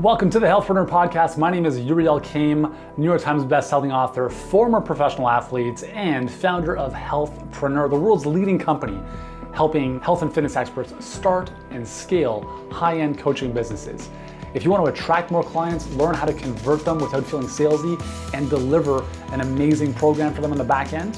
Welcome to the Healthpreneur podcast. My name is Uriel Kame, New York Times bestselling author, former professional athlete, and founder of Healthpreneur, the world's leading company helping health and fitness experts start and scale high-end coaching businesses. If you want to attract more clients, learn how to convert them without feeling salesy, and deliver an amazing program for them on the back end,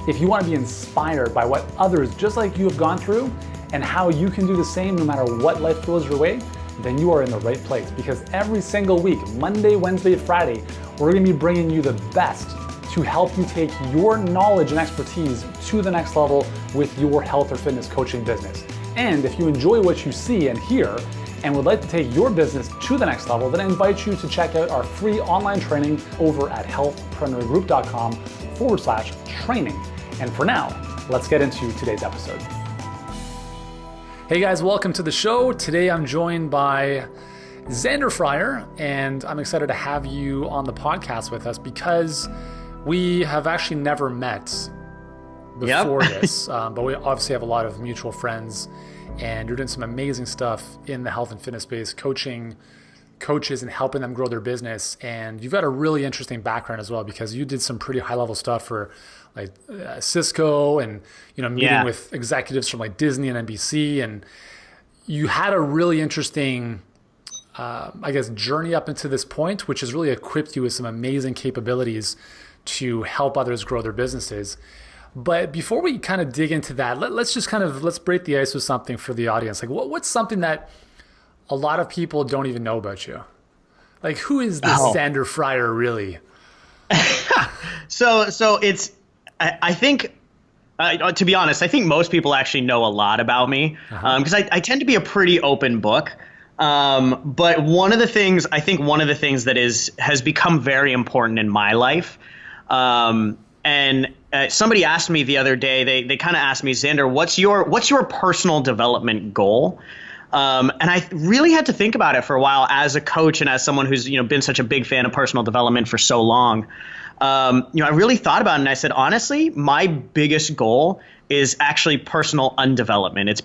if you want to be inspired by what others just like you have gone through and how you can do the same no matter what life throws your way, then you are in the right place, because every single week, Monday, Wednesday, Friday, we're going to be bringing you the best to help you take your knowledge and expertise to the next level with your health or fitness coaching business. And if you enjoy what you see and hear and would like to take your business to the next level, then I invite you to check out our free online training over at healthpreneurgroup.com/training. And for now, let's get into today's episode. Hey guys, welcome to the show. Today I'm joined by Zander Fryer, and I'm excited to have you on the podcast with us because we have actually never met before this, but we obviously have a lot of mutual friends, and you're doing some amazing stuff in the health and fitness space, coaching coaches and helping them grow their business. And you've got a really interesting background as well, because you did some pretty high level stuff for like Cisco and, meeting with executives from like Disney and NBC. And you had a really interesting, journey up into this point, which has really equipped you with some amazing capabilities to help others grow their businesses. But before we kind of dig into that, let's break the ice with something for the audience. Like what's something that a lot of people don't even know about you? Like, who is this Zander Fryer really? So it's, I think, to be honest, I think most people actually know a lot about me, because I tend to be a pretty open book. But one of the things that has become very important in my life, and somebody asked me the other day, they kind of asked me, Zander, what's your personal development goal? And I really had to think about it for a while as a coach and as someone who's, been such a big fan of personal development for so long. I really thought about it, and I said, honestly, my biggest goal is actually personal undevelopment. It's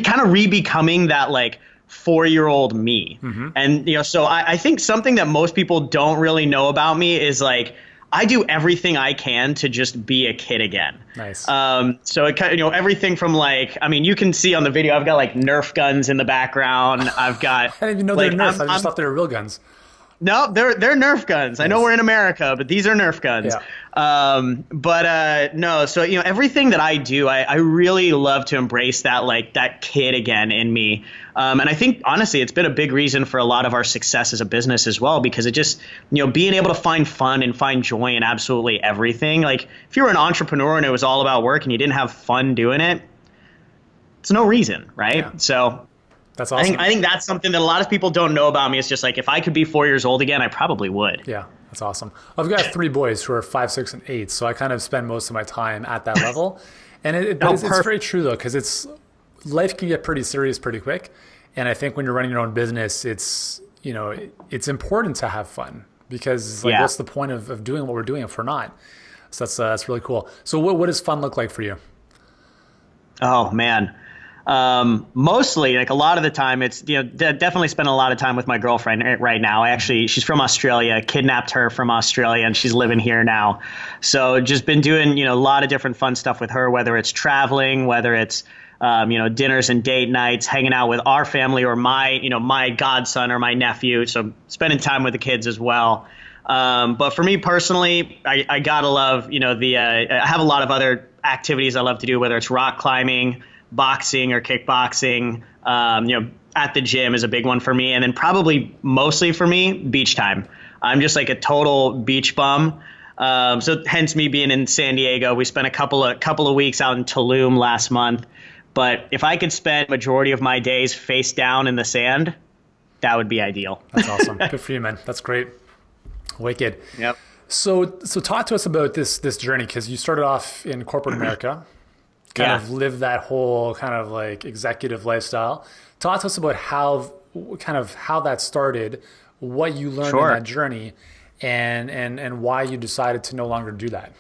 kind of re-becoming that like 4-year-old me. Mm-hmm. And, so I think something that most people don't really know about me is like, I do everything I can to just be a kid again. Nice. So it kind of, everything from like, you can see on the video, I've got like Nerf guns in the background. I've got. I didn't even know they're Nerf. I just thought they were real guns. No, they're Nerf guns. Nice. I know we're in America, but these are Nerf guns. Yeah. No. So everything that I do, I really love to embrace that kid again in me. And I think honestly, it's been a big reason for a lot of our success as a business as well, because it just being able to find fun and find joy in absolutely everything. Like if you were an entrepreneur and it was all about work and you didn't have fun doing it, it's no reason, right? Yeah. So. That's awesome. I think that's something that a lot of people don't know about me. It's just like, if I could be 4 years old again, I probably would. Yeah, that's awesome. I've got 3 boys who are 5, 6, and 8, so I kind of spend most of my time at that level. And it's very true though, because life can get pretty serious pretty quick. And I think when you're running your own business, it's important to have fun, because what's the point of doing what we're doing if we're not? So that's really cool. So what does fun look like for you? Oh man. Mostly, like a lot of the time, it's definitely spend a lot of time with my girlfriend right now. She's from Australia. Kidnapped her from Australia, and she's living here now. So just been doing a lot of different fun stuff with her, whether it's traveling, whether it's dinners and date nights, hanging out with our family or my godson or my nephew. So spending time with the kids as well. But for me personally, I gotta love I have a lot of other activities I love to do, whether it's rock climbing, boxing or kickboxing, at the gym is a big one for me. And then probably mostly for me, beach time. I'm just like a total beach bum. So hence me being in San Diego. We spent a couple of weeks out in Tulum last month. But if I could spend majority of my days face down in the sand, that would be ideal. That's awesome. Good for you, man. That's great. Wicked. Yep. So talk to us about this journey, because you started off in corporate America. Kind of live that whole kind of like executive lifestyle. Talk to us about how that started, what you learned in that journey, and why you decided to no longer do that.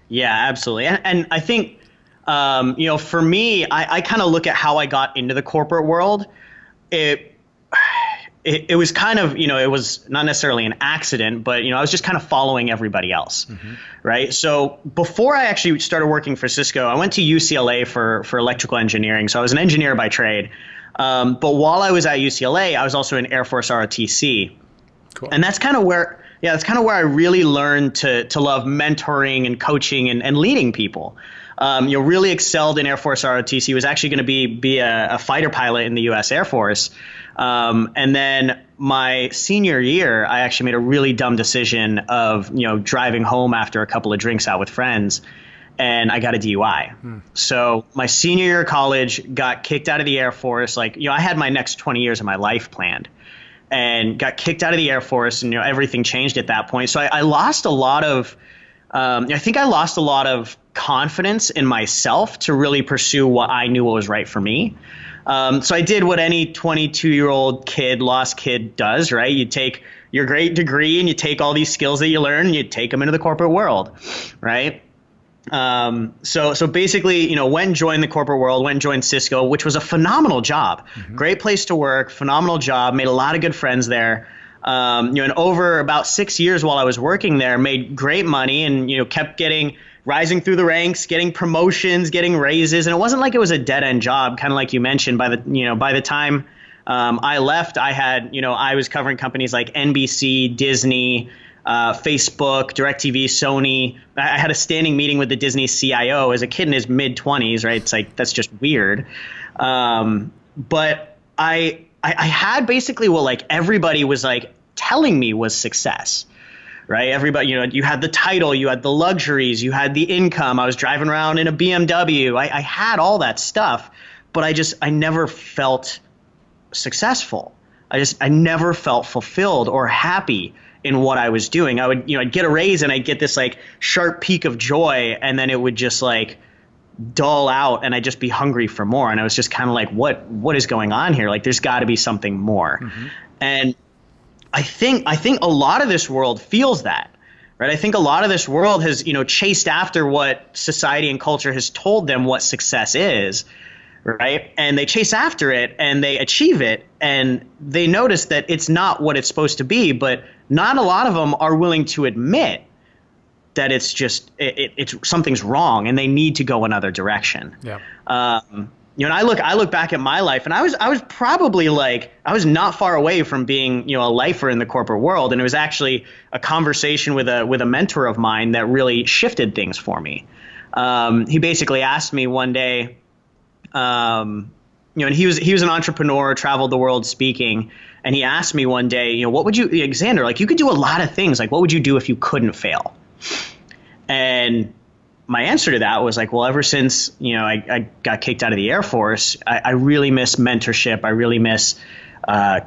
Yeah, absolutely. And I think, for me, I kind of look at how I got into the corporate world. it was kind of, it was not necessarily an accident, but, I was just kind of following everybody else. Right. So before I actually started working for Cisco, I went to UCLA for electrical engineering. So I was an engineer by trade. But while I was at UCLA, I was also in Air Force ROTC. Cool. And that's kind of where I really learned to love mentoring and coaching and leading people. Really excelled in Air Force ROTC, was actually going to be a fighter pilot in the U.S. Air Force. And then my senior year, I actually made a really dumb decision of, driving home after a couple of drinks out with friends, and I got a DUI. So my senior year of college, got kicked out of the Air Force. I had my next 20 years of my life planned, and got kicked out of the Air Force, and, everything changed at that point. So I lost a lot of, I think I lost a lot of confidence in myself to really pursue what I knew was right for me. So I did what any 22-year-old lost kid does, right? You take your great degree and you take all these skills that you learn and you take them into the corporate world, right? So basically, went and joined the corporate world, went and joined Cisco, which was a phenomenal job, great place to work, phenomenal job, made a lot of good friends there. And over about 6 years while I was working there, made great money and, kept rising through the ranks, getting promotions, getting raises. And it wasn't like it was a dead end job, kind of like you mentioned. By the time I left, I was covering companies like NBC, Disney, Facebook, DirecTV, Sony. I had a standing meeting with the Disney CIO as a kid in his mid-20s, right? It's like, that's just weird. But I had basically what everybody was telling me was success, right? Everybody, you had the title, you had the luxuries, you had the income. I was driving around in a BMW. I had all that stuff, but I never felt successful. I never felt fulfilled or happy in what I was doing. I'd get a raise and I'd get this sharp peak of joy, and then it would just dull out and I'd just be hungry for more. And I was just kind of what is going on here? There's got to be something more. And I think a lot of this world feels that, right? I think a lot of this world has, chased after what society and culture has told them what success is, right? And they chase after it and they achieve it, and they notice that it's not what it's supposed to be, but not a lot of them are willing to admit that it's just it's something's wrong and they need to go another direction. Yeah. And I look back at my life, and I was probably I was not far away from being a lifer in the corporate world, and it was actually a conversation with a mentor of mine that really shifted things for me. He basically asked me one day, and he was an entrepreneur, traveled the world speaking, and he asked me one day, what would you, Xander, you could do a lot of things, what would you do if you couldn't fail? And my answer to that was well, ever since, I got kicked out of the Air Force, I really miss mentorship. I really miss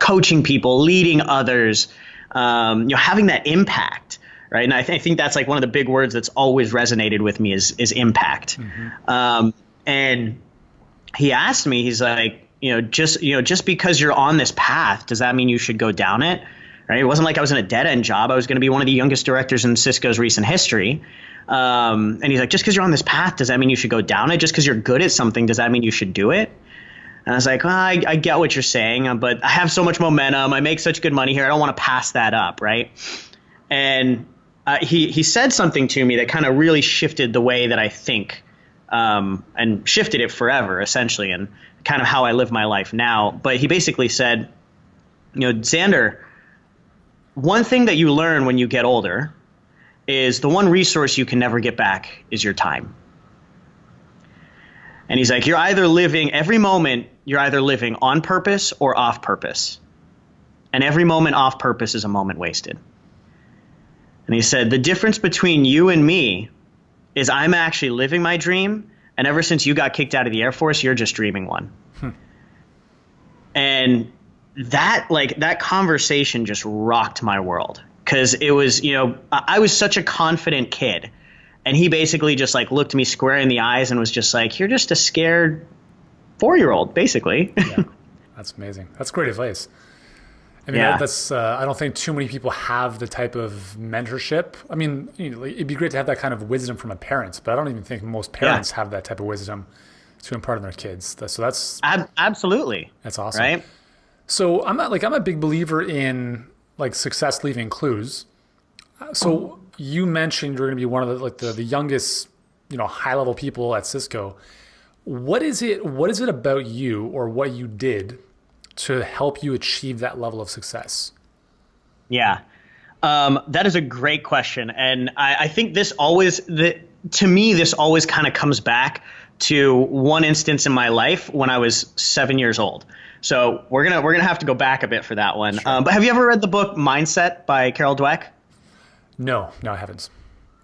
coaching people, leading others, having that impact, right? And I think that's one of the big words that's always resonated with me is impact. And he asked me, he's just because you're on this path, does that mean you should go down it? Right? It wasn't like I was in a dead end job. I was going to be one of the youngest directors in Cisco's recent history. And he's just because you're on this path, does that mean you should go down it? Just because you're good at something, does that mean you should do it? And I was well, I get what you're saying, but I have so much momentum. I make such good money here. I don't want to pass that up, right? And he said something to me that kind of really shifted the way that I think, and shifted it forever, essentially, and kind of how I live my life now. But he basically said, Xander, one thing that you learn when you get older is the one resource you can never get back is your time. And he's you're either living every moment, you're either living on purpose or off purpose. And every moment off purpose is a moment wasted. And he said, the difference between you and me is I'm actually living my dream. And ever since you got kicked out of the Air Force, you're just dreaming one. And that conversation just rocked my world. Because it was, I was such a confident kid. And he basically just looked me square in the eyes and was just you're just a scared 4-year-old, basically. Yeah, that's amazing. That's great advice. I mean, that's I don't think too many people have the type of mentorship. I mean, it'd be great to have that kind of wisdom from a parent, but I don't even think most parents have that type of wisdom to impart on their kids. So that's absolutely. That's awesome. Right? So I'm a big believer in like success leaving clues. So you mentioned you're going to be one of the youngest, high level people at Cisco. What is it about you or what you did to help you achieve that level of success? Yeah. That is a great question. And I think to me, this always kind of comes back to one instance in my life when I was 7 years old. So we're gonna have to go back a bit for that one. Sure. But have you ever read the book Mindset by Carol Dweck? No, I haven't.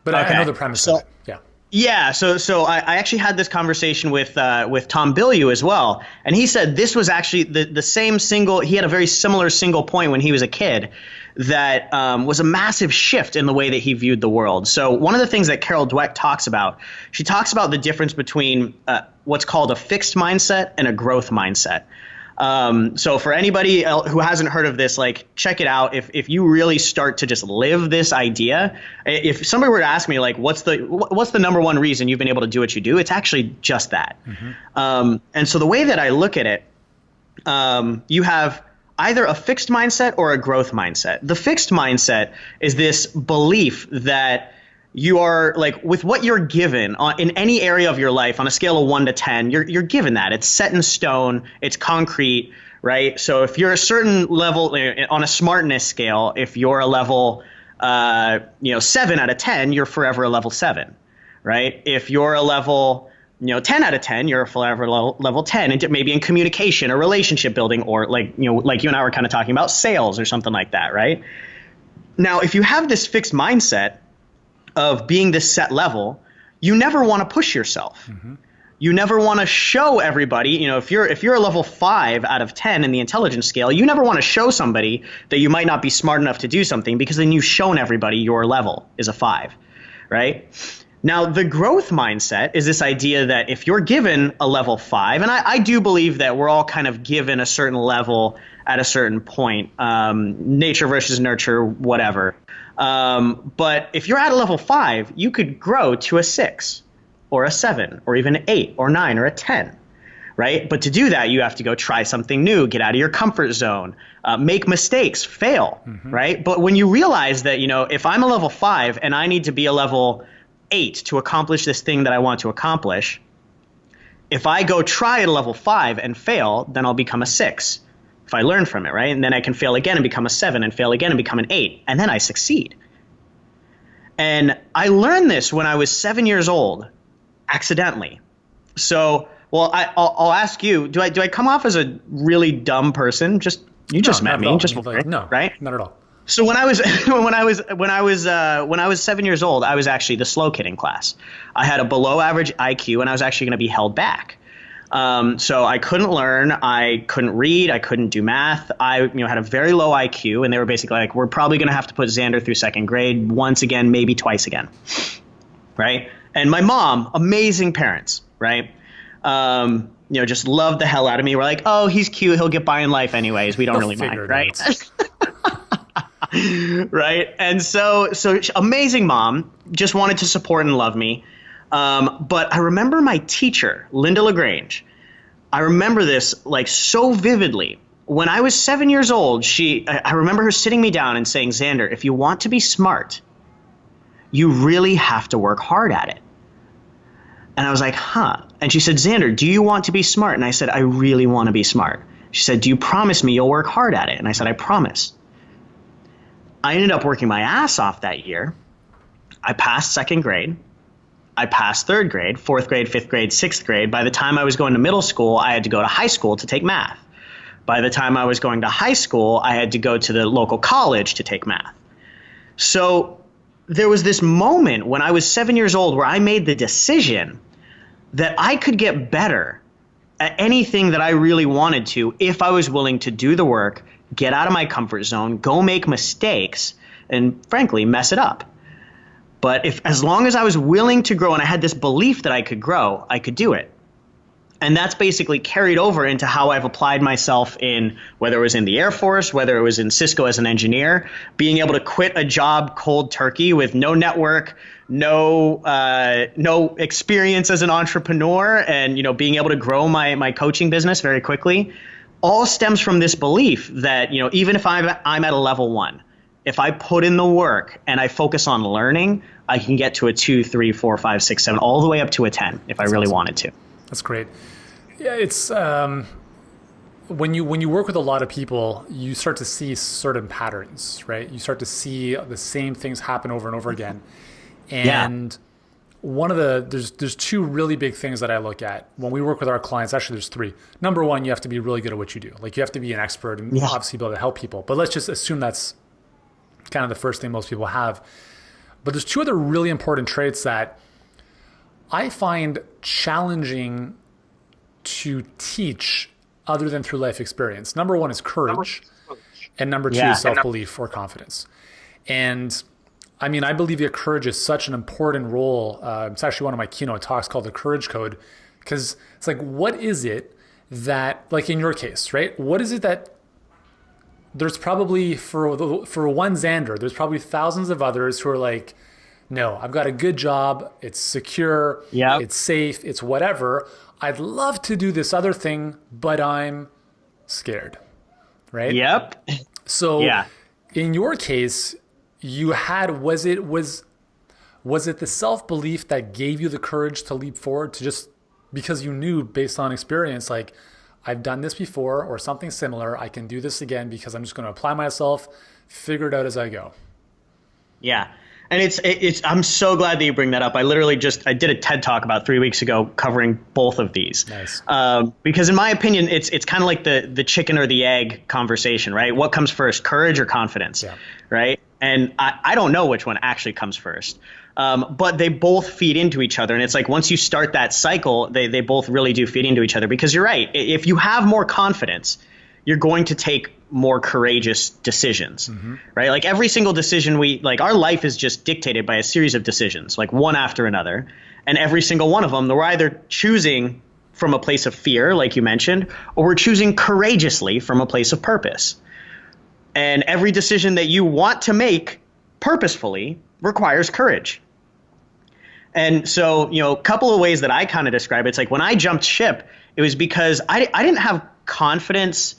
But Okay. I know the premise of it. Yeah. Yeah, so I actually had this conversation with Tom Bilyeu as well, and he said this was actually the same single. He had a very similar single point when he was a kid that was a massive shift in the way that he viewed the world. So one of the things that Carol Dweck talks about, she talks about the difference between what's called a fixed mindset and a growth mindset. So for anybody who hasn't heard of this, like, check it out. If you really start to just live this idea, if somebody were to ask me, like, what's the number one reason you've been able to do what you do? It's actually just that. Mm-hmm. And so the way that I look at it, you have either a fixed mindset or a growth mindset. The fixed mindset is this belief that you are, like, with what you're given in any area of your life on a scale of 1 to 10, you're given that. It's set in stone. It's concrete, right? So if you're a certain level on a smartness scale, if you're a level 7 out of 10, you're forever a level 7, right? If you're a level 10 out of 10, you're forever level 10, and maybe in communication or relationship building, or like you and I were kind of talking about sales or something like that, right? Now, if you have this fixed mindset of being this set level, you never want to push yourself. Mm-hmm. You never want to show everybody, if you're a level 5 out of 10 in the intelligence scale, you never want to show somebody that you might not be smart enough to do something, because then you've shown everybody your level is a 5, right? Now, the growth mindset is this idea that if you're given a level 5, and I do believe that we're all kind of given a certain level at a certain point, nature versus nurture, whatever. But if you're at a level 5, you could grow to a 6 or a 7 or even an 8 or 9 or a 10, right? But to do that, you have to go try something new, get out of your comfort zone, make mistakes, fail, right? But when you realize that, if I'm a level 5 and I need to be a level 8 to accomplish this thing that I want to accomplish, if I go try at a level 5 and fail, then I'll become a 6. If I learn from it, right? And then I can fail again and become a 7 and fail again and become an 8. And then I succeed. And I learned this when I was 7 years old, accidentally. So, I'll ask you, do I come off as a really dumb person? You just met me, just no, right? Not at all. So when I was 7 years old, I was actually the slow kid in class. I had a below average IQ, and I was actually going to be held back. So I couldn't learn, I couldn't read, I couldn't do math. I had a very low IQ, and they were basically like, we're probably going to have to put Zander through second grade once again, maybe twice again, right? And my mom, amazing parents, right? Just loved the hell out of me. We're like, oh, he's cute, he'll get by in life anyways. We don't really mind, right? Right? And so amazing mom, just wanted to support and love me. But I remember my teacher, Linda LaGrange. I remember this like so vividly. When I was 7 years old, I remember her sitting me down and saying, Zander, if you want to be smart, you really have to work hard at it. And I was like, huh. And she said, Zander, do you want to be smart? And I said, I really want to be smart. She said, do you promise me you'll work hard at it? And I said, I promise. I ended up working my ass off that year. I passed second grade. I passed third grade, fourth grade, fifth grade, sixth grade. By the time I was going to middle school, I had to go to high school to take math. By the time I was going to high school, I had to go to the local college to take math. So there was this moment when I was 7 years old where I made the decision that I could get better at anything that I really wanted to if I was willing to do the work, get out of my comfort zone, go make mistakes, and frankly, mess it up. But as long as I was willing to grow and I had this belief that I could grow, I could do it. And that's basically carried over into how I've applied myself in, whether it was in the Air Force, whether it was in Cisco as an engineer, being able to quit a job cold turkey with no network, no experience as an entrepreneur, and being able to grow my coaching business very quickly. all stems from this belief that, even if I'm at a level 1, if I put in the work and I focus on learning, I can get to a 2, 3, 4, 5, 6, 7, all the way up to a 10 if I really wanted to. That's great. Yeah, it's when you work with a lot of people, you start to see certain patterns, right? You start to see the same things happen over and over again. And one of there's 2 really big things that I look at when we work with our clients. Actually, there's 3. Number 1, you have to be really good at what you do. Like, you have to be an expert and obviously be able to help people. But let's just assume that's kind of the first thing most people have. But there's 2 other really important traits that I find challenging to teach other than through life experience. Number 1 is courage, and number 2 is self-belief or confidence. And I mean, I believe that courage is such an important role. It's actually one of my keynote talks called the Courage Code, because it's like, what is it that, like in your case, right? What is it that there's probably for one Zander, there's probably thousands of others who are like, no, I've got a good job. It's secure. It's safe. It's whatever. I'd love to do this other thing, but I'm scared. Right? Yep. So in your case, you had, was it the self-belief that gave you the courage to leap forward, to just, because you knew based on experience, like, I've done this before or something similar, I can do this again because I'm just going to apply myself, figure it out as I go. Yeah. And it's I'm so glad that you bring that up. I did a TED Talk about 3 weeks ago covering both of these. Nice. Because in my opinion, it's kind of like the chicken or the egg conversation, right? What comes first, courage or confidence? Yeah. Right? And I don't know which one actually comes first. But they both feed into each other. And it's like, once you start that cycle, they both really do feed into each other, because you're right. If you have more confidence, you're going to take more courageous decisions, right? Like, every single decision our life is just dictated by a series of decisions, like one after another. And every single one of them, we're either choosing from a place of fear, like you mentioned, or we're choosing courageously from a place of purpose. And every decision that you want to make purposefully requires courage. And so, a couple of ways that I kind of describe it, it's like, when I jumped ship, it was because I didn't have confidence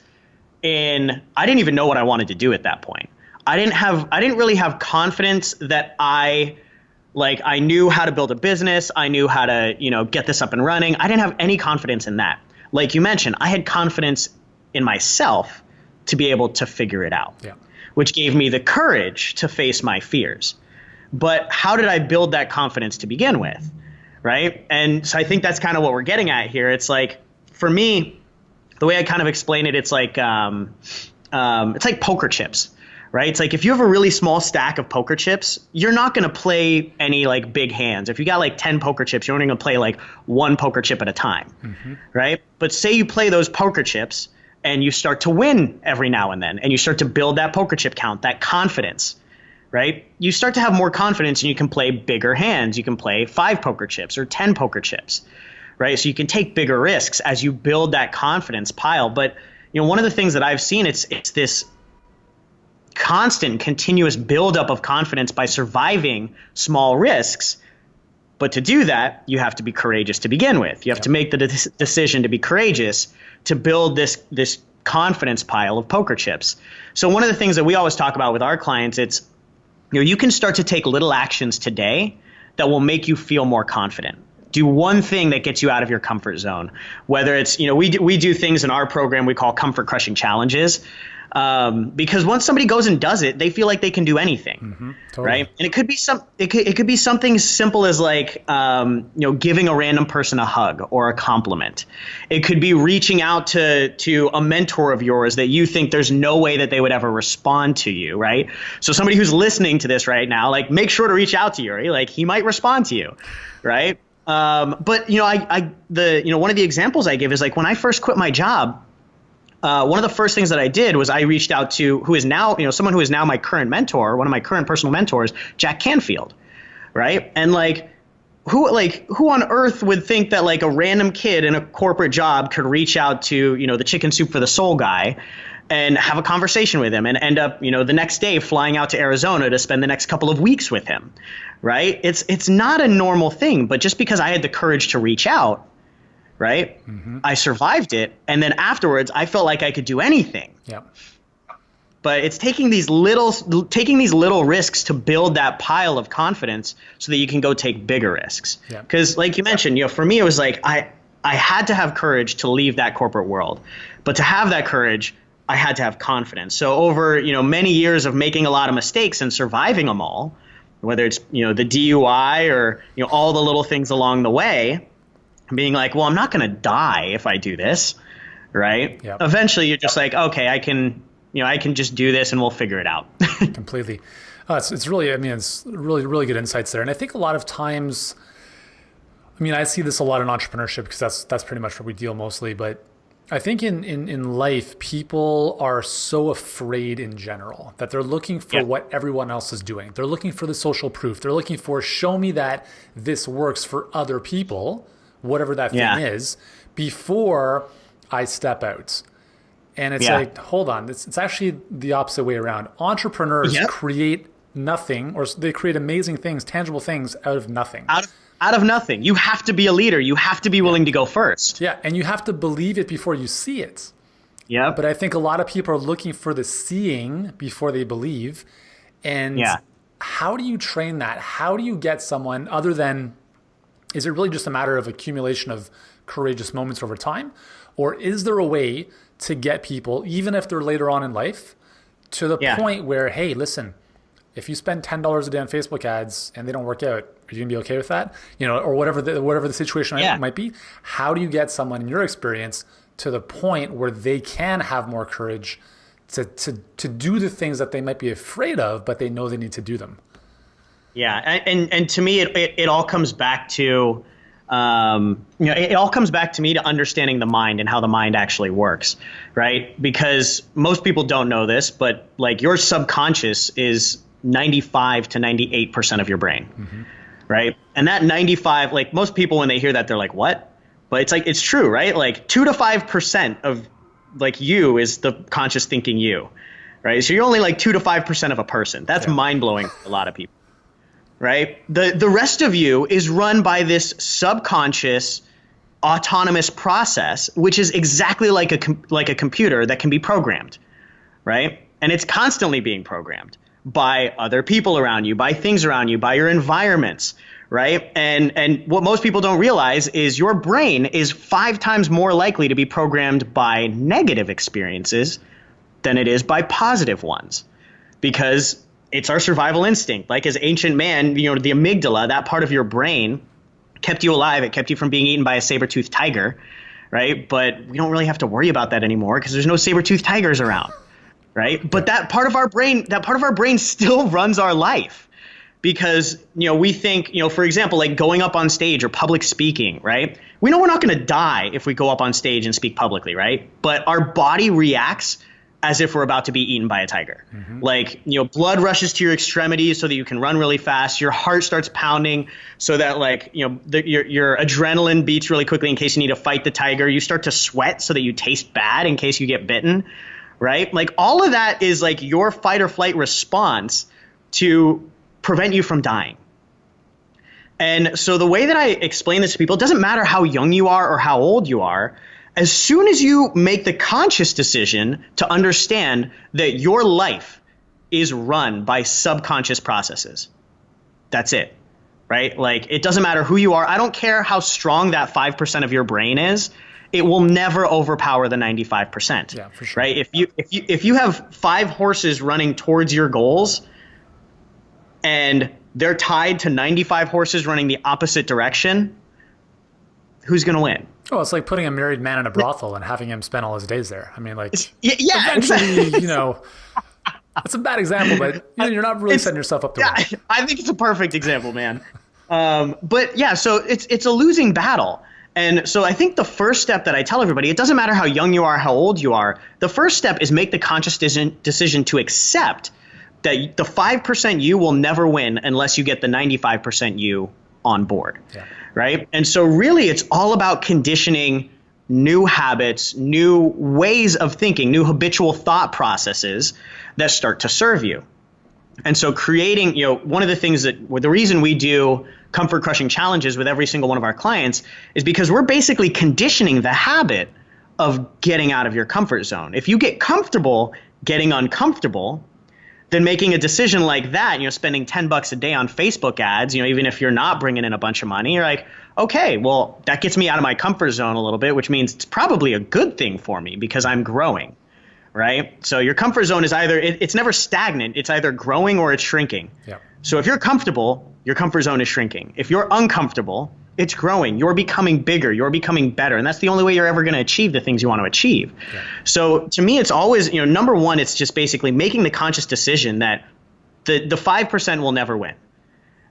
I didn't even know what I wanted to do at that point. I didn't really have confidence that I knew how to build a business. I knew how to, get this up and running. I didn't have any confidence in that. Like you mentioned, I had confidence in myself to be able to figure it out, which gave me the courage to face my fears. But how did I build that confidence to begin with? Right. And so I think that's kind of what we're getting at here. It's like, for me, the way I kind of explain it, it's like poker chips, right? It's like, if you have a really small stack of poker chips, you're not going to play any like big hands. If you got like 10 poker chips, you're only going to play like one poker chip at a time, right? But say you play those poker chips and you start to win every now and then, and you start to build that poker chip count, that confidence, right? You start to have more confidence, and you can play bigger hands. You can play 5 poker chips or 10 poker chips. Right. So you can take bigger risks as you build that confidence pile. But, one of the things that I've seen, it's this constant, continuous buildup of confidence by surviving small risks. But to do that, you have to be courageous to begin with. You have to make the decision to be courageous to build this confidence pile of poker chips. So one of the things that we always talk about with our clients, it's, you can start to take little actions today that will make you feel more confident. Do one thing that gets you out of your comfort zone. Whether it's, we do things in our program we call comfort crushing challenges, because once somebody goes and does it, they feel like they can do anything, totally. Right? And it could be it could be something simple as like, giving a random person a hug or a compliment. It could be reaching out to a mentor of yours that you think there's no way that they would ever respond to you, right? So somebody who's listening to this right now, like, make sure to reach out to Yuri. Like, he might respond to you, right? But one of the examples I give is, like, when I first quit my job, one of the first things that I did was I reached out to who is now, someone who is now my current mentor, one of my current personal mentors, Jack Canfield. Right. And who on earth would think that like a random kid in a corporate job could reach out to, the Chicken Soup for the Soul guy and have a conversation with him and end up, the next day flying out to Arizona to spend the next couple of weeks with him. Right. It's not a normal thing. But just because I had the courage to reach out right? I survived it. And then afterwards, I felt like I could do anything. Yeah. But it's taking these little risks to build that pile of confidence so that you can go take bigger risks. Because like you mentioned, for me, it was like I had to have courage to leave that corporate world. But to have that courage, I had to have confidence. So over, many years of making a lot of mistakes and surviving them all, whether it's, the DUI or, all the little things along the way, being like, well, I'm not going to die if I do this, right? Yep. Eventually you're just like, okay, I can just do this and we'll figure it out. Completely. It's really, it's really, really good insights there. And I think a lot of times, I see this a lot in entrepreneurship because that's pretty much where we deal mostly. But I think in life, people are so afraid in general that they're looking for what everyone else is doing. They're looking for the social proof. They're looking for, show me that this works for other people, whatever that thing is, before I step out. And it's like, hold on, it's actually the opposite way around. Entrepreneurs create nothing, or they create amazing things, tangible things out of nothing. Out of nothing. You have to be a leader. You have to be willing to go first. Yeah, and you have to believe it before you see it. Yeah. But I think a lot of people are looking for the seeing before they believe. And how do you train that? How do you get someone, other than, is it really just a matter of accumulation of courageous moments over time? Or is there a way to get people, even if they're later on in life, to the point where, hey, listen, if you spend $10 a day on Facebook ads and they don't work out, are you gonna be okay with that? Or whatever the situation might be. How do you get someone, in your experience, to the point where they can have more courage to do the things that they might be afraid of, but they know they need to do them? Yeah, and to me, it all comes back to, it all comes back to me to understanding the mind and how the mind actually works, right? Because most people don't know this, but like your subconscious is 95 to 98% of your brain, right? And that 95, like most people, when they hear that, they're like, what? But it's like, it's true, right? Like 2 to 5% of like you is the conscious thinking you, right? So you're only like 2 to 5% of a person. That's mind blowing for a lot of people, right? The rest of you is run by this subconscious autonomous process, which is exactly like a computer that can be programmed, right? And it's constantly being programmed by other people around you, by things around you, by your environments, right? And what most people don't realize is your brain is 5 times more likely to be programmed by negative experiences than it is by positive ones, because it's our survival instinct. Like as ancient man, the amygdala, that part of your brain, kept you alive. It kept you from being eaten by a saber-toothed tiger, right? But we don't really have to worry about that anymore because there's no saber-toothed tigers around, right? But that part of our brain still runs our life, because we think, for example, like going up on stage or public speaking, right? We know we're not going to die if we go up on stage and speak publicly, right? But our body reacts as if we're about to be eaten by a tiger. Like, blood rushes to your extremities so that you can run really fast. Your heart starts pounding so that like, your adrenaline beats really quickly in case you need to fight the tiger. You start to sweat so that you taste bad in case you get bitten, right? Like all of that is like your fight or flight response to prevent you from dying. And so the way that I explain this to people, it doesn't matter how young you are or how old you are. As soon as you make the conscious decision to understand that your life is run by subconscious processes, that's it, right? Like it doesn't matter who you are. I don't care how strong that 5% of your brain is. It will never overpower the 95%. Yeah, for sure. Right? If you have 5 horses running towards your goals and they're tied to 95 horses running the opposite direction, who's going to win? Oh, it's like putting a married man in a brothel and having him spend all his days there. I mean, like, eventually, it's a bad example, but you're not really setting yourself up to win. I think it's a perfect example, man. But yeah, so it's a losing battle. And so I think the first step that I tell everybody, it doesn't matter how young you are, how old you are. The first step is make the conscious decision to accept that the 5% you will never win unless you get the 95% you on board. Yeah. Right. And so really, it's all about conditioning new habits, new ways of thinking, new habitual thought processes that start to serve you. And so creating, one of the things the reason we do comfort crushing challenges with every single one of our clients is because we're basically conditioning the habit of getting out of your comfort zone. If you get comfortable getting uncomfortable, then making a decision like that, spending $10 a day on Facebook ads, even if you're not bringing in a bunch of money, you're like, okay, well, that gets me out of my comfort zone a little bit, which means it's probably a good thing for me because I'm growing, right? So your comfort zone is either, it's never stagnant. It's either growing or it's shrinking. Yeah. So if you're comfortable, your comfort zone is shrinking. If you're uncomfortable, it's growing. You're becoming bigger. You're becoming better. And that's the only way you're ever going to achieve the things you want to achieve. Yeah. So to me, it's always, number one, it's just basically making the conscious decision that the 5% will never win.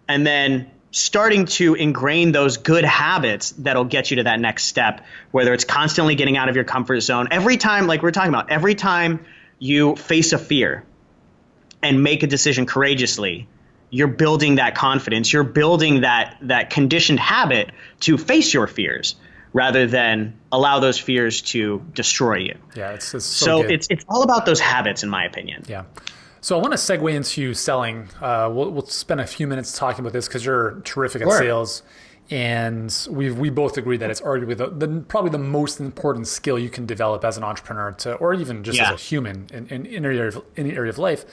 And then starting to ingrain those good habits that'll get you to that next step, whether it's constantly getting out of your comfort zone. Every time, like we're talking about, every time you face a fear and make a decision courageously, you're building that confidence. You're building that conditioned habit to face your fears rather than allow those fears to destroy you. Yeah, it's so good. It's all about those habits, in my opinion. Yeah. So I want to segue into selling. We'll spend a few minutes talking about this because you're terrific at sales, and we both agree that it's arguably probably the most important skill you can develop as an entrepreneur, or even just as a human in any area of life.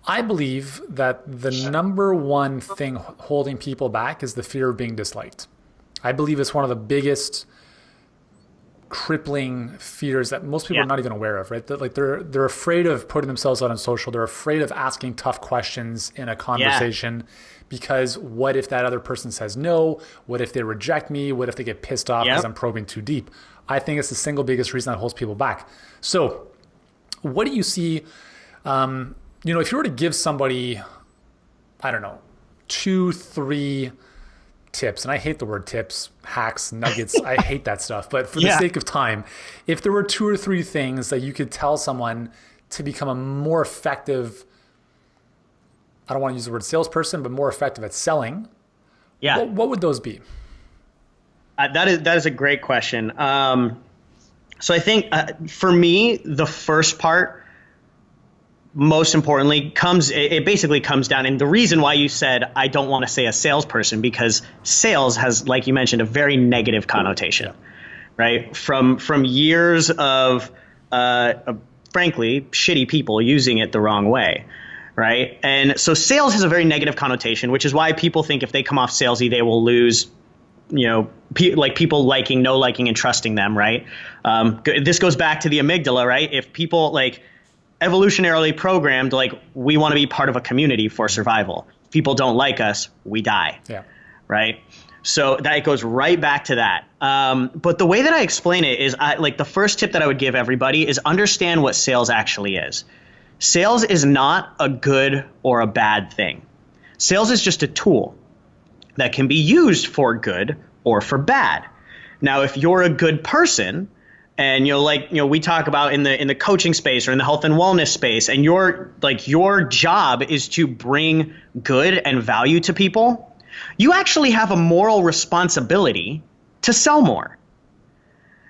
I believe that the number one thing holding people back is the fear of being disliked. I believe it's one of the biggest crippling fears that most people are not even aware of, right? That like they're afraid of putting themselves out on social. They're afraid of asking tough questions in a conversation because what if that other person says no? What if they reject me? What if they get pissed off because I'm probing too deep? I think it's the single biggest reason that holds people back. So what do you see? If you were to give somebody, I don't know, 2-3 tips, and I hate the word tips, hacks, nuggets, I hate that stuff, but for the sake of time, if there were 2 or 3 things that you could tell someone to become a more effective, I don't want to use the word salesperson, but more effective at selling, what would those be? That is a great question. So I think for me, the first part, most importantly, it basically comes down, and the reason why you said I don't want to say a salesperson, because sales has, like you mentioned, a very negative connotation, right? From years of frankly shitty people using it the wrong way, right? And so sales has a very negative connotation, which is why people think if they come off salesy, they will lose, like people liking, no liking, and trusting them, right? This goes back to the amygdala, right? If people evolutionarily programmed, like we want to be part of a community for survival. If people don't like us, we die. Yeah. Right. So that goes right back to that. But the way that I explain it is the first tip that I would give everybody is understand what sales actually is. Sales is not a good or a bad thing. Sales is just a tool that can be used for good or for bad. Now, if you're a good person, and we talk about in the coaching space or in the health and wellness space, and your job is to bring good and value to people, you actually have a moral responsibility to sell more,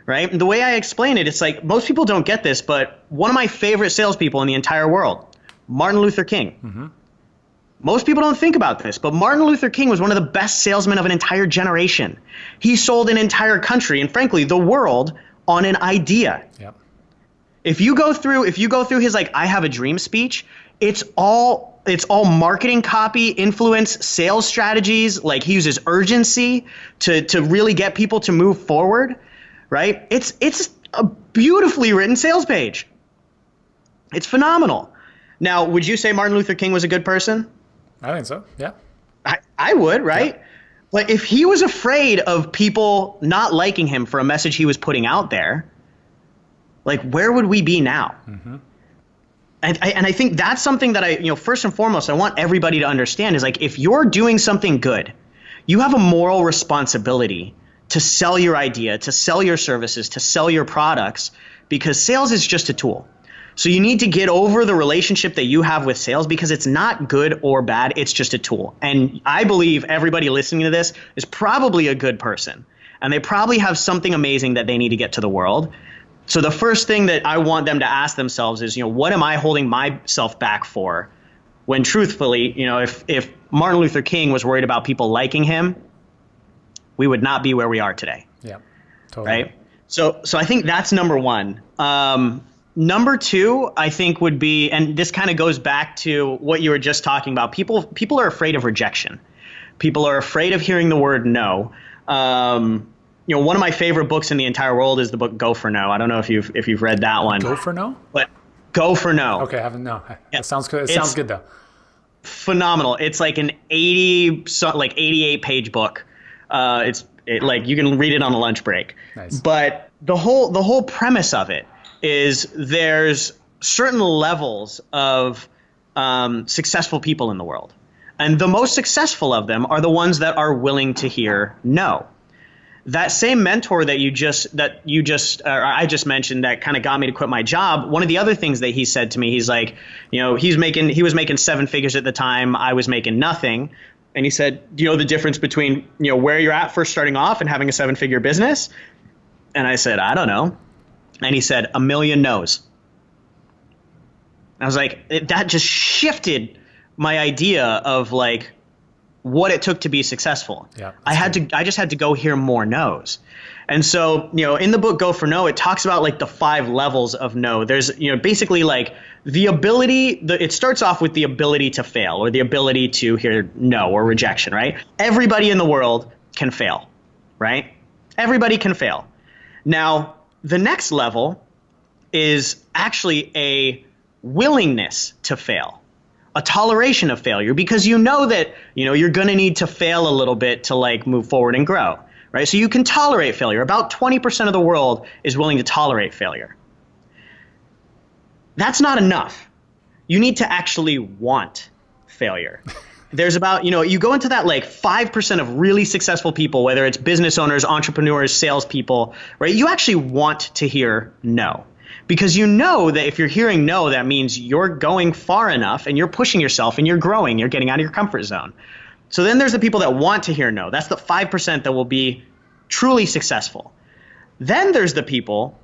right? And the way I explain it, it's like most people don't get this, but one of my favorite salespeople in the entire world, Martin Luther King. Mm-hmm. Most people don't think about this, but Martin Luther King was one of the best salesmen of an entire generation. He sold an entire country and frankly the world on an idea. Yep. If you go through his I have a dream speech, it's all marketing copy, influence, sales strategies. He uses urgency to really get people to move forward, right? It's a beautifully written sales page. It's phenomenal. Now, would you say Martin Luther King was a good person? I think so. Yeah. I would, right? Yeah. But if he was afraid of people not liking him for a message he was putting out there, where would we be now? Mm-hmm. And I think that's something that first and foremost, I want everybody to understand is if you're doing something good, you have a moral responsibility to sell your idea, to sell your services, to sell your products, because sales is just a tool. So you need to get over the relationship that you have with sales because it's not good or bad. It's just a tool. And I believe everybody listening to this is probably a good person, and they probably have something amazing that they need to get to the world. So the first thing that I want them to ask themselves is, what am I holding myself back for when truthfully, if Martin Luther King was worried about people liking him, we would not be where we are today. Yeah, totally. Right. So I think that's number one. Number two, I think would be, and this kind of goes back to what you were just talking about. People are afraid of rejection. People are afraid of hearing the word no. One of my favorite books in the entire world is the book Go for No. I don't know if you've read that one. Go for No? But Go for No. Okay, I haven't. No, it sounds good. It sounds good though. Phenomenal. It's like an 88 page book. You can read it on a lunch break. Nice. But the whole premise of it is there's certain levels of successful people in the world. And the most successful of them are the ones that are willing to hear no. That same mentor I just mentioned that kind of got me to quit my job. One of the other things that he said to me, he's like, he was making 7 figures at the time. I was making nothing. And he said, do you know the difference between, where you're at first starting off and having a 7-figure business? And I said, I don't know. And he said, 1 million no's. I was like, that just shifted my idea of like what it took to be successful. Yeah, I just had to go hear more no's. And so, in the book Go for No, it talks about like the 5 levels of no. There's, basically like the ability, it starts off with the ability to fail or the ability to hear no or rejection, right? Everybody in the world can fail, right? Everybody can fail. Now, the next level is actually a willingness to fail, a toleration of failure, because that, you're going to need to fail a little bit to like move forward and grow, right? So you can tolerate failure. About 20% of the world is willing to tolerate failure. That's not enough. You need to actually want failure. There's about, you go into that like 5% of really successful people, whether it's business owners, entrepreneurs, salespeople, right? You actually want to hear no. Because that if you're hearing no, that means you're going far enough and you're pushing yourself and you're growing, you're getting out of your comfort zone. So then there's the people that want to hear no. That's the 5% that will be truly successful. Then there's the people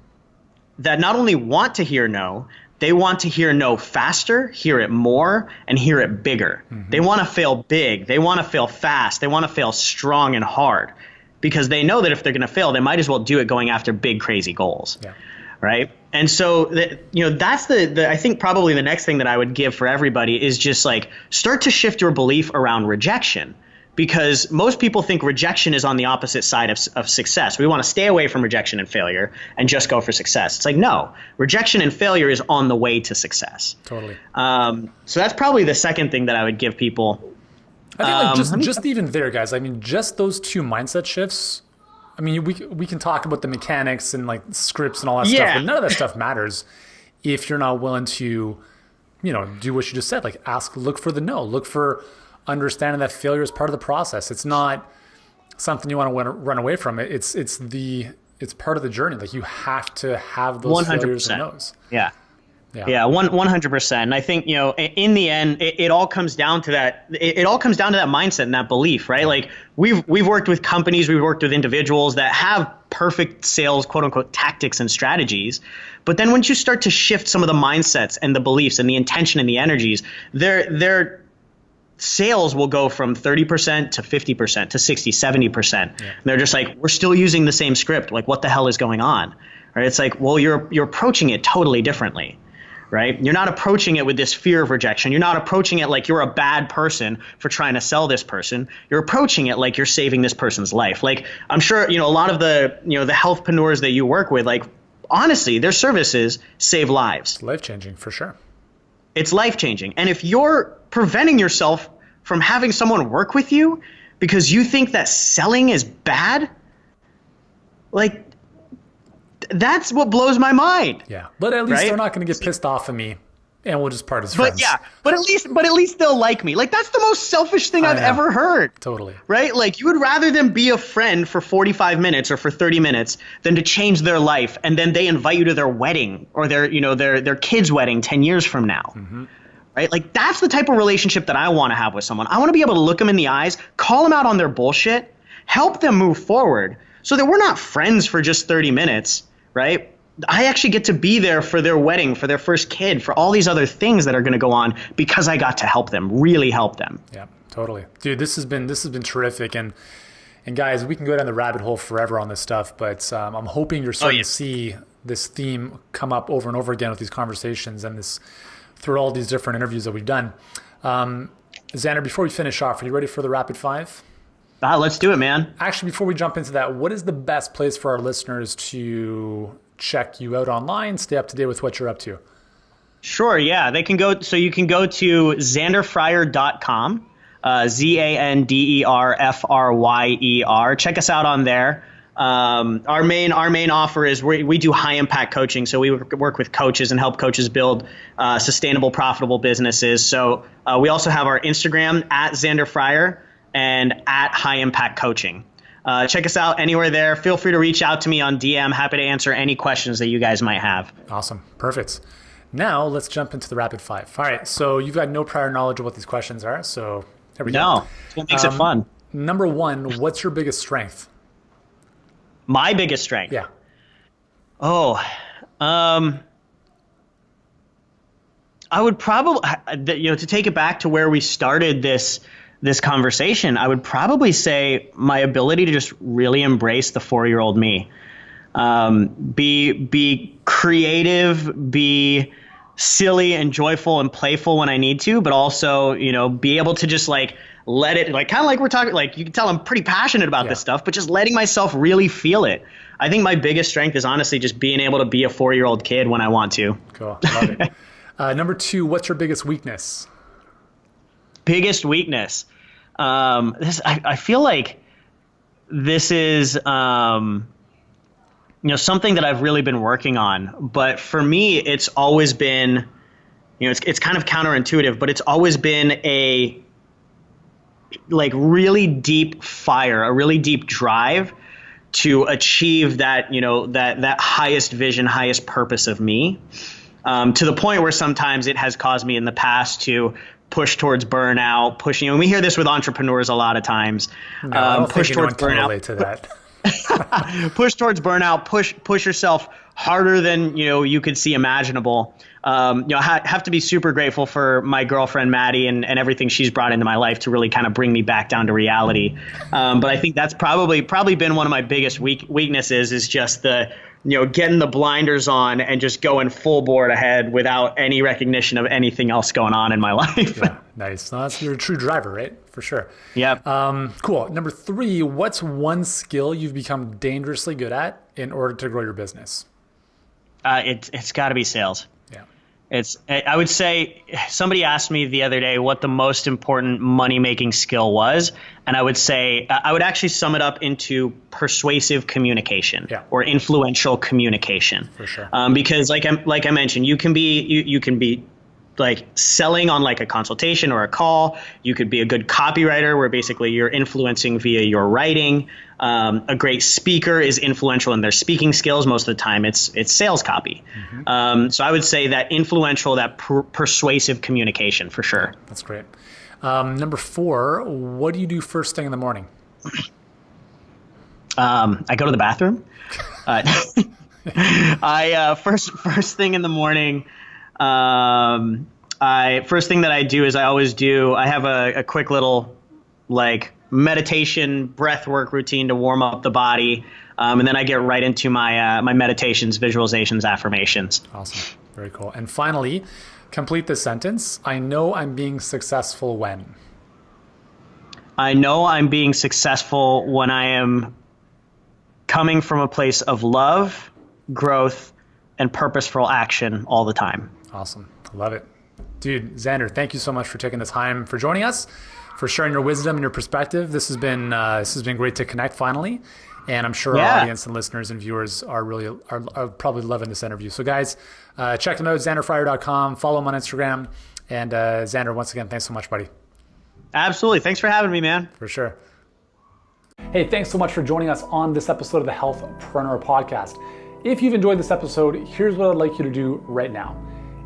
that not only want to hear no, they want to hear no faster, hear it more, and hear it bigger. Mm-hmm. They want to fail big. They want to fail fast. They want to fail strong and hard because they know that if they're going to fail, they might as well do it going after big, crazy goals. Yeah. Right. And so, that's I think probably the next thing that I would give for everybody is just like start to shift your belief around rejection, because most people think rejection is on the opposite side of success. We want to stay away from rejection and failure and just go for success. It's like, no, rejection and failure is on the way to success. Totally. So that's probably the second thing that I would give people. I think just even there, guys, I mean, just those 2 mindset shifts. I mean, we can talk about the mechanics and like scripts and all that stuff, but none of that stuff matters if you're not willing to, do what you just said. Like look for the no, look for understanding that failure is part of the process. It's not something you want to run away from. It's part of the journey. Like you have to have those 100%. Failures and no's. Yeah. Yeah, 100%. And I think, in the end, it all comes down to that. It all comes down to that mindset and that belief, right? Like we've worked with companies, we've worked with individuals that have perfect sales, quote unquote, tactics and strategies. But then once you start to shift some of the mindsets and the beliefs and the intention and the energies, their sales will go from 30% to 50% to 60, 70%. Yeah. And they're just like, we're still using the same script. Like, what the hell is going on? Right? It's like, well, you're approaching it totally differently. Right? You're not approaching it with this fear of rejection. You're not approaching it like you're a bad person for trying to sell this person. You're approaching it like you're saving this person's life. Like I'm sure, a lot of the healthpreneurs that you work with, like honestly, their services save lives. It's life-changing for sure. It's life-changing. And if you're preventing yourself from having someone work with you because you think that selling is bad, like that's what blows my mind. Yeah. But at least they're not going to get pissed off at me and we'll just part as friends. But at least they'll like me. Like that's the most selfish thing I've ever heard. Totally. Right? Like you would rather them be a friend for 45 minutes or for 30 minutes than to change their life and then they invite you to their wedding or their kid's wedding 10 years from now. Mm-hmm. Right? Like that's the type of relationship that I want to have with someone. I want to be able to look them in the eyes, call them out on their bullshit, help them move forward so that we're not friends for just 30 minutes. Right? I actually get to be there for their wedding, for their first kid, for all these other things that are going to go on because I got to help them, really help them. Yeah, totally. Dude, this has been terrific. And guys, we can go down the rabbit hole forever on this stuff, but I'm hoping you're starting to see this theme come up over and over again with these conversations and this through all these different interviews that we've done. Zander, before we finish off, are you ready for the rapid five? Let's do it, man. Actually, before we jump into that, what is the best place for our listeners to check you out online, stay up to date with what you're up to? Sure, yeah. They can go, so you can go to zanderfryer.com, ZANDERFRYER. Check us out on there. Our main offer is we do high impact coaching. So we work with coaches and help coaches build sustainable, profitable businesses. So we also have our Instagram at Zander Fryer and at High Impact Coaching. Check us out anywhere there. Feel free to reach out to me on DM. Happy to answer any questions that you guys might have. Awesome. Perfect. Now let's jump into the rapid five. All right. So you've got no prior knowledge of what these questions are. So here we go. No, that's what makes it fun. Number one, what's your biggest strength? My biggest strength? Yeah. I would probably, to take it back to where we started this conversation, I would probably say my ability to just really embrace the 4-year-old me. Be creative, be silly and joyful and playful when I need to, but also, be able to just let it, kind of like we're talking, you can tell I'm pretty passionate about this stuff, but just letting myself really feel it. I think my biggest strength is honestly just being able to be a 4-year-old kid when I want to. Cool. Love it. Number two, what's your biggest weakness? Biggest weakness. I feel like this is, something that I've really been working on, but for me, it's always been, it's kind of counterintuitive, but it's always been a really deep fire, a really deep drive to achieve that, that highest vision, highest purpose of me, to the point where sometimes it has caused me in the past to push towards burnout, pushing, and we hear this with entrepreneurs a lot of times, no, I don't push think towards anyone can burnout, relate to that. push towards burnout, push yourself harder than, you could see imaginable. I have to be super grateful for my girlfriend, Maddie, and everything she's brought into my life to really kind of bring me back down to reality. But I think that's probably been one of my biggest weaknesses is just the, getting the blinders on and just going full board ahead without any recognition of anything else going on in my life. Yeah, nice. No, you're a true driver, right? For sure. Yeah. Cool. Number three, what's one skill you've become dangerously good at in order to grow your business? It's got to be sales. Yeah. I would say somebody asked me the other day what the most important money-making skill was, and I would say I would actually sum it up into persuasive communication or influential communication. For sure. Because like I mentioned, you can be selling on a consultation or a call. You could be a good copywriter where basically you're influencing via your writing. A great speaker is influential in their speaking skills. Most of the time it's sales copy. Mm-hmm. So I would say that influential, that persuasive communication for sure. That's great. Number four, what do you do first thing in the morning? I go to the bathroom. First thing in the morning, first thing that I do is I have a quick little meditation breath work routine to warm up the body. And then I get right into my meditations, visualizations, affirmations. Awesome. Very cool. And finally, complete this sentence. I know I'm being successful when. I know I'm being successful when I am coming from a place of love, growth, and purposeful action all the time. Awesome. Love it. Dude, Zander, thank you so much for taking the time for joining us, for sharing your wisdom and your perspective. This has been great to connect finally. And I'm sure our audience and listeners and viewers are probably loving this interview. So guys, check them out, zanderfryer.com, follow him on Instagram. And Zander, once again, thanks so much, buddy. Absolutely. Thanks for having me, man. For sure. Hey, thanks so much for joining us on this episode of the Healthpreneur podcast. If you've enjoyed this episode, here's what I'd like you to do right now.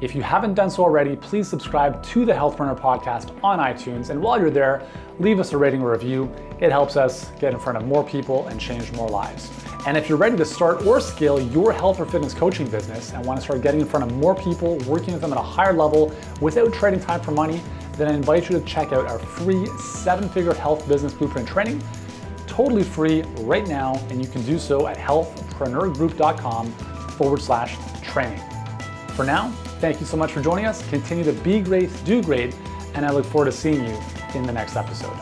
If you haven't done so already, please subscribe to the Healthpreneur podcast on iTunes. And while you're there, leave us a rating or review. It helps us get in front of more people and change more lives. And if you're ready to start or scale your health or fitness coaching business and want to start getting in front of more people, working with them at a higher level without trading time for money, then I invite you to check out our free 7-figure health business blueprint training, totally free right now. And you can do so at healthpreneurgroup.com/training. For now, thank you so much for joining us. Continue to be great, do great, and I look forward to seeing you in the next episode.